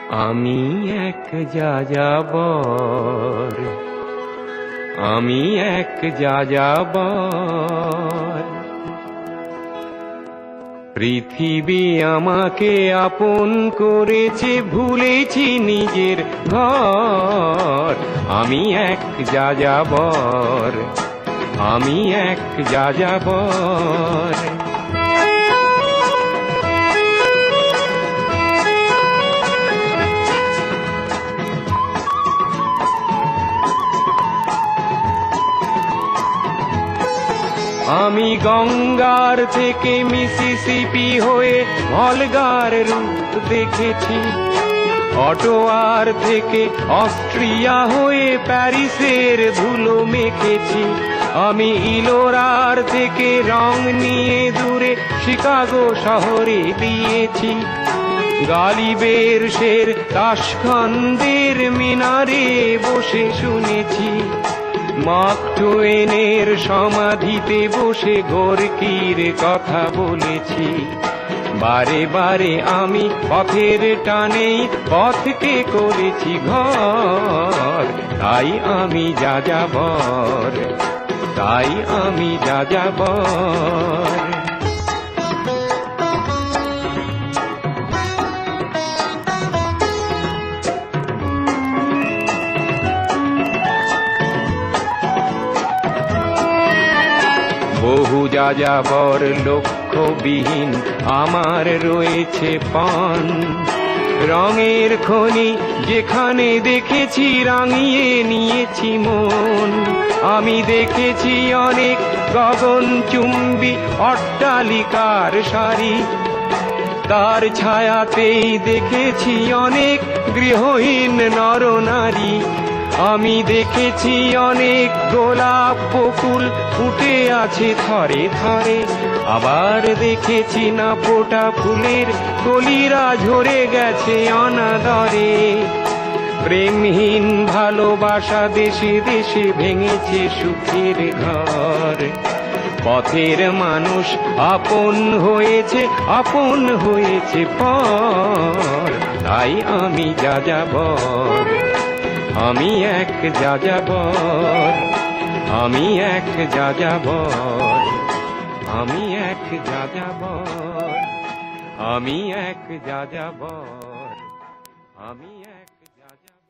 আমি এক যাযাবর, আমি এক যাযাবর। পৃথিবী আমাকে আপন করেছে, ভুলেছি নিজের ঘর। আমি এক যাযাবর, আমি এক যাযাবর। আমি গঙ্গার থেকে মিসিসিপি হয়ে ভলগার রূপ দেখেছি, অটোয়ার থেকে অস্ট্রিয়া হয়ে প্যারিসের ধুলো মেখেছি। আমি ইলোরার থেকে রং নিয়ে দূরে শিকাগো শহরে দিয়েছি। গালিবের শের তাশখন্দের মিনারে বসে শুনেছি। মার্ক টুয়েনের সমাধিতে বসে গোর্কির কথা বলেছি। বারে বারে আমি পথের টানে পথকে করেছি ঘর। তাই আমি যাযাবর, তাই আমি যাযাবর। বহু যাযাবর লক্ষ্যবিহীন আমার রয়েছে পান। রঙের খনি যেখানে দেখেছি রাঙিয়ে নিয়েছি মন। আমি দেখেছি অনেক গগনচুম্বী অট্টালিকার সারি, তার ছায়াতেই দেখেছি অনেক গৃহহীন নরনারী। আমি দেখেছি অনেক গোলাপ বকুল ফুটে আছে থরে থরে, আবার দেখেছি না ফোটা ফুলের কলিরা ঝরে গেছে অনাদরে। প্রেমহীন ভালোবাসা দেশে দেশে ভেঙেছে সুখের ঘর। পথের মানুষ আপন হয়েছে, আপন হয়েছে পর। তাই আমি যাযাবর, আমি এক যাযাবর, আমি এক যাযাবর, আমি এক যাযাবর, আমি এক যাযাবর, আমি এক যাযাবর।